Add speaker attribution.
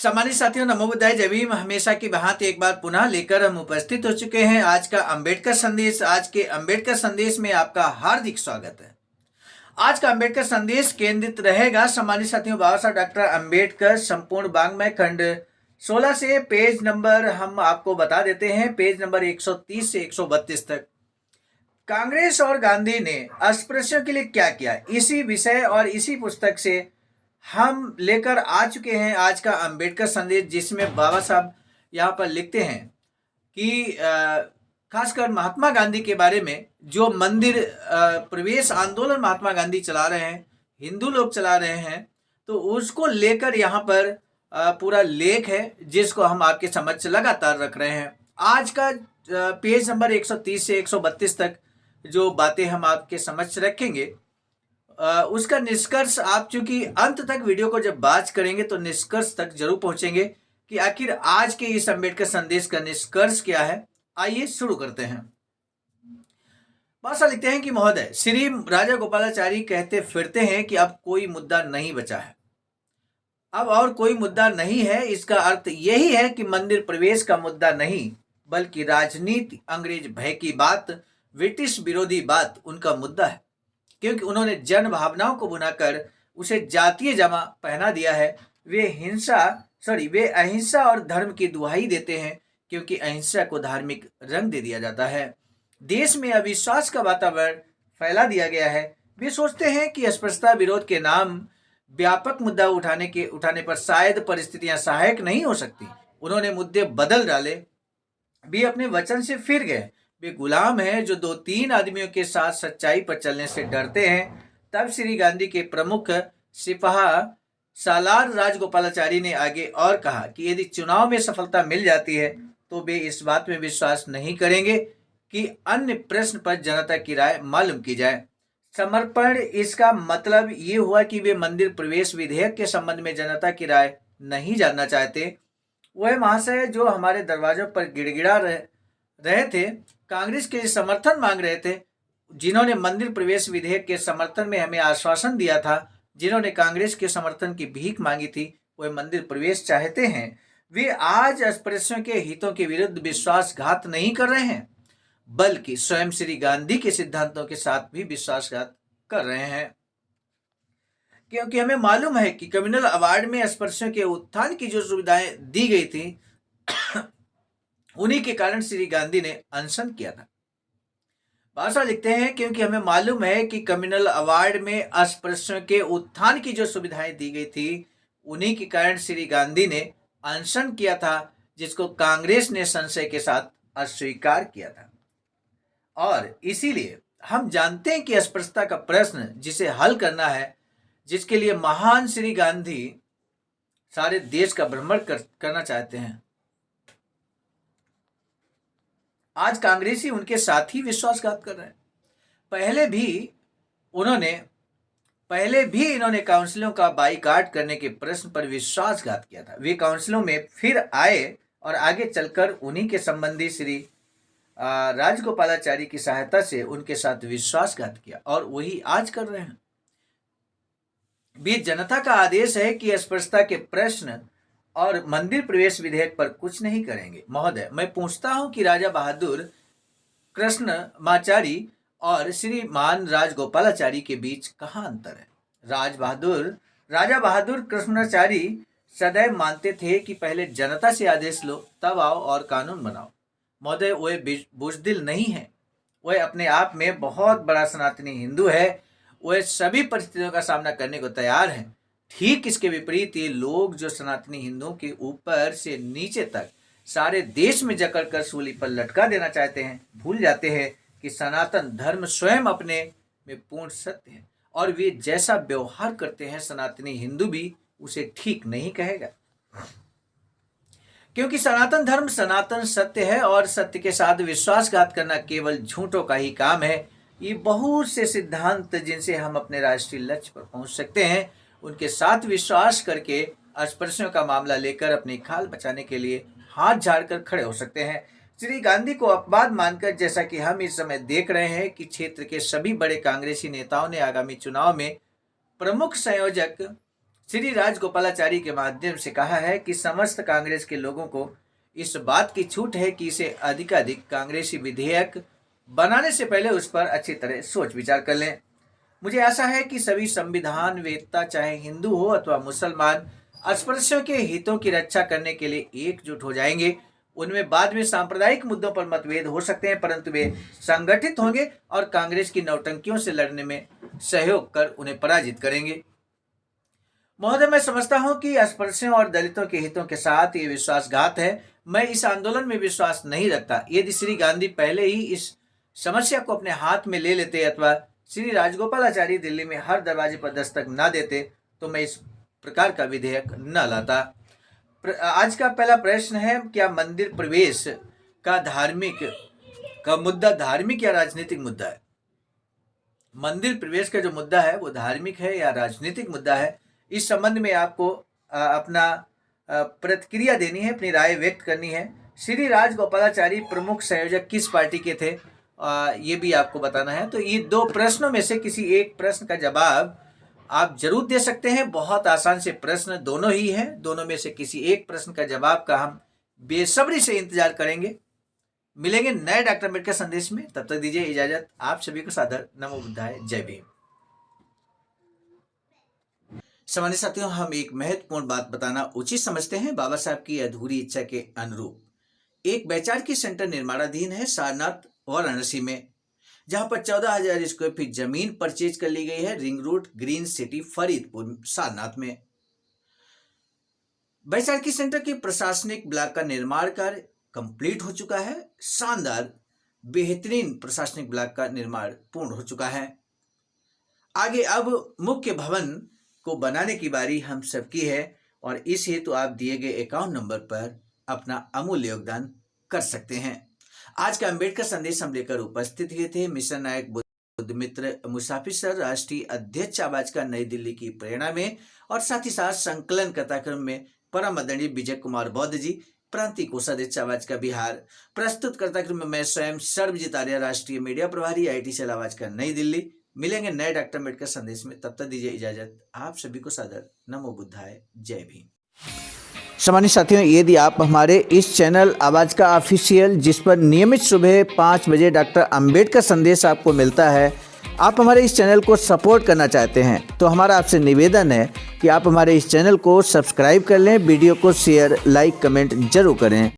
Speaker 1: सम्मानित साथियों, नमो बुद्धाय, जय भीम। हमेशा की भांति एक बार पुनः लेकर हम उपस्थित हो चुके हैं आज का अंबेडकर संदेश। आज के अंबेडकर संदेश में आपका हार्दिक स्वागत है। आज का अंबेडकर संदेश केंद्रित रहेगा सम्मानित साथियों बाबा साहब डॉक्टर अंबेडकर संपूर्ण वाङ्मय खंड 16 से पेज नंबर हम आपको बता देते हैं, पेज नंबर 130 से 132 तक। कांग्रेस और गांधी ने अस्पृश्यों के लिए क्या किया, इसी विषय और इसी पुस्तक से हम लेकर आ चुके हैं आज का अंबेडकर संदेश, जिसमें बाबा साहब यहाँ पर लिखते हैं कि खासकर महात्मा गांधी के बारे में, जो मंदिर प्रवेश आंदोलन महात्मा गांधी चला रहे हैं, हिंदू लोग चला रहे हैं, तो उसको लेकर यहाँ पर पूरा लेख है जिसको हम आपके समक्ष लगातार रख रहे हैं। आज का पेज नंबर 130 से 132 तक जो बातें हम आपके समक्ष रखेंगे, उसका निष्कर्ष आप चूंकि अंत तक वीडियो को जब बात करेंगे तो निष्कर्ष तक जरूर पहुंचेंगे कि आखिर आज के इस अंबेडकर संदेश का निष्कर्ष क्या है। आइए शुरू करते हैं। भाषा लिखते हैं कि महोदय, श्री राजा गोपालाचारी कहते फिरते हैं कि अब कोई मुद्दा नहीं बचा है, अब और कोई मुद्दा नहीं है। इसका अर्थ यही है कि मंदिर प्रवेश का मुद्दा नहीं, बल्कि राजनीति, अंग्रेज भय की बात, ब्रिटिश विरोधी बात उनका मुद्दा है, क्योंकि उन्होंने जन भावनाओं को बुनाकर उसे जातीय जामा पहना दिया है। वे अहिंसा और धर्म की दुहाई देते हैं, क्योंकि अहिंसा को धार्मिक रंग दे दिया जाता है। देश में अविश्वास का वातावरण फैला दिया गया है। वे सोचते हैं कि अस्पृश्यता विरोध के नाम व्यापक मुद्दा उठाने पर शायद परिस्थितियां सहायक नहीं हो सकती। उन्होंने मुद्दे बदल डाले, वे अपने वचन से फिर गए। वे गुलाम हैं जो 2-3 आदमियों के साथ सच्चाई पर चलने से डरते हैं। तब श्री गांधी के प्रमुख सिपाही सालार राजगोपालाचारी ने आगे और कहा कि यदि चुनाव में सफलता मिल जाती है तो वे इस बात में विश्वास नहीं करेंगे कि अन्य प्रश्न पर जनता की राय मालूम की जाए। समर्पण, इसका मतलब ये हुआ कि वे मंदिर प्रवेश विधेयक के संबंध में जनता की राय नहीं जानना चाहते। वह महाशय जो हमारे दरवाजों पर गिड़गिड़ा रहे थे, कांग्रेस के समर्थन मांग रहे थे, जिन्होंने मंदिर प्रवेश विधेयक के समर्थन में हमें आश्वासन दिया था, जिन्होंने कांग्रेस के समर्थन की भीख मांगी थी, वह मंदिर प्रवेश चाहते हैं। वे आज अस्पृश्यों के हितों के विरुद्ध विश्वासघात नहीं कर रहे हैं, बल्कि स्वयं श्री गांधी के सिद्धांतों के साथ भी विश्वासघात कर रहे हैं, क्योंकि हमें मालूम है कि कम्युनल अवार्ड में अस्पृश्यों के उत्थान की जो सुविधाएं दी गई थी, उन्हीं के कारण श्री गांधी ने अनशन किया था। भाषा लिखते हैं क्योंकि हमें मालूम है कि कम्युनल अवार्ड में अस्पृश्यों के उत्थान की जो सुविधाएं दी गई थी, उन्हीं के कारण श्री गांधी ने अनशन किया था, जिसको कांग्रेस ने संशय के साथ अस्वीकार किया था। और इसीलिए हम जानते हैं कि अस्पृश्यता का प्रश्न जिसे हल करना है, जिसके लिए महान श्री गांधी सारे देश का भ्रमण करना चाहते हैं, आज कांग्रेसी उनके साथ ही विश्वासघात कर रहे हैं। पहले भी इन्होंने काउंसिलों का बाईकाट करने के प्रश्न पर विश्वासघात किया था। वे काउंसिलों में फिर आए और आगे चलकर उन्हीं के संबंधी श्री राजगोपालाचारी की सहायता से उनके साथ विश्वासघात किया, और वही आज कर रहे हैं। भी जनता का आदेश है कि अस्पृश्यता के प्रश्न और मंदिर प्रवेश विधेयक पर कुछ नहीं करेंगे। महोदय, मैं पूछता हूं कि राजा बहादुर कृष्णमाचारी और श्रीमान राजगोपालाचारी के बीच कहाँ अंतर है? राजा बहादुर कृष्णमाचारी सदैव मानते थे कि पहले जनता से आदेश लो, तब आओ और कानून बनाओ। महोदय, वह बुजदिल नहीं है, वह अपने आप में बहुत बड़ा सनातनी हिंदू है। वह सभी परिस्थितियों का सामना करने को तैयार है। ठीक इसके विपरीत ये लोग जो सनातनी हिंदुओं के ऊपर से नीचे तक सारे देश में जकड़ कर सूली पर लटका देना चाहते हैं, भूल जाते हैं कि सनातन धर्म स्वयं अपने में पूर्ण सत्य है, और वे जैसा व्यवहार करते हैं सनातनी हिंदू भी उसे ठीक नहीं कहेगा, क्योंकि सनातन धर्म सनातन सत्य है, और सत्य के साथ विश्वासघात करना केवल झूठों का ही काम है। ये बहुत से सिद्धांत जिनसे हम अपने राष्ट्रीय लक्ष्य पर पहुंच सकते हैं, उनके साथ विश्वास करके अस्पृश्यों का मामला लेकर अपनी खाल बचाने के लिए हाथ झाड़कर खड़े हो सकते हैं। श्री गांधी को अपवाद मानकर, जैसा कि हम इस समय देख रहे हैं कि क्षेत्र के सभी बड़े कांग्रेसी नेताओं ने आगामी चुनाव में प्रमुख संयोजक श्री राजगोपालाचारी के माध्यम से कहा है कि समस्त कांग्रेस के लोगों को इस बात की छूट है कि इसे अधिकाधिक कांग्रेसी विधेयक बनाने से पहले उस पर अच्छी तरह सोच विचार कर लें। मुझे आशा है कि सभी संविधान वेत्ता चाहे हिंदू हो अथवा मुसलमान अस्पृश्यों के हितों की रक्षा करने के लिए एकजुट हो जाएंगे। उनमें बाद में सांप्रदायिक मुद्दों पर मतभेद हो सकते हैं, परंतु वे संगठित होंगे और कांग्रेस की नौटंकियों से लड़ने में सहयोग कर उन्हें पराजित करेंगे। महोदय, मैं समझता हूं कि अस्पृश्यों और दलितों के हितों के साथ ये विश्वासघात है। मैं इस आंदोलन में विश्वास नहीं रखता। यदि श्री गांधी पहले ही इस समस्या को अपने हाथ में ले लेते अथवा श्री राजगोपालाचारी दिल्ली में हर दरवाजे पर दस्तक न देते तो मैं इस प्रकार का विधेयक न लाता। आज का पहला प्रश्न है, क्या मंदिर प्रवेश का मुद्दा धार्मिक या राजनीतिक मुद्दा है? मंदिर प्रवेश का जो मुद्दा है वो धार्मिक है या राजनीतिक मुद्दा है, इस संबंध में आपको अपना प्रतिक्रिया देनी है, अपनी राय व्यक्त करनी है। श्री राजगोपालाचारी प्रमुख संयोजक किस पार्टी के थे, ये भी आपको बताना है। तो ये दो प्रश्नों में से किसी एक प्रश्न का जवाब आप जरूर दे सकते हैं। बहुत आसान से प्रश्न दोनों ही हैं। दोनों में से किसी एक प्रश्न का जवाब का हम बेसब्री से इंतजार करेंगे। मिलेंगे नए डॉक्टर अम्बेडकर संदेश में, तब तक दीजिए इजाजत। आप सभी को सादर नमो बुद्धाय, जय भीम। सामान्य साथियों, हम एक महत्वपूर्ण बात बताना उचित समझते हैं। बाबा साहब की अधूरी इच्छा के अनुरूप एक वैचारिकी सेंटर निर्माणाधीन है सारनाथ वाराणसी में, जहां पर 14,000 स्क्वायर फीट जमीन परचेज कर ली गई है ring road green city Faridpur Sarnath में। वैचारिकी सेंटर के प्रशासनिक ब्लॉक का निर्माण कार्य कंप्लीट हो चुका है। शानदार बेहतरीन प्रशासनिक ब्लॉक का निर्माण पूर्ण हो चुका है। आगे अब मुख्य भवन को बनाने की बारी हम सबकी है और इस हेतु आप दिए गए अकाउंट नंबर पर अपना अमूल्य योगदान कर सकते हैं। आज का अम्बेडकर संदेश हम लेकर उपस्थित हुए थे मिशन नायक बुद्ध मित्र मुसाफिर सर, राष्ट्रीय अध्यक्ष आवाज का नई दिल्ली की प्रेरणा में, और साथ ही साथ संकलन कथाक्रम में परम आदरणीय विजय कुमार बौद्ध जी, प्रांतीय कोषाध्यक्ष आवाज का बिहार। प्रस्तुत कथाक्रम में मैं स्वयं सर्वजित आर्य, राष्ट्रीय मीडिया प्रभारी, IT सेल आवाज का नई दिल्ली। मिलेंगे नए डॉक्टर अम्बेडकर संदेश में, तब तक दीजिए इजाजत। आप सभी को सादर नमो बुद्धाय, जय भीम। सामान्य साथियों, यदि आप हमारे इस चैनल आवाज का ऑफिशियल, जिस पर नियमित सुबह 5 बजे डॉक्टर अम्बेडकर संदेश आपको मिलता है, आप हमारे इस चैनल को सपोर्ट करना चाहते हैं तो हमारा आपसे निवेदन है कि आप हमारे इस चैनल को सब्सक्राइब कर लें, वीडियो को शेयर, लाइक, कमेंट जरूर करें।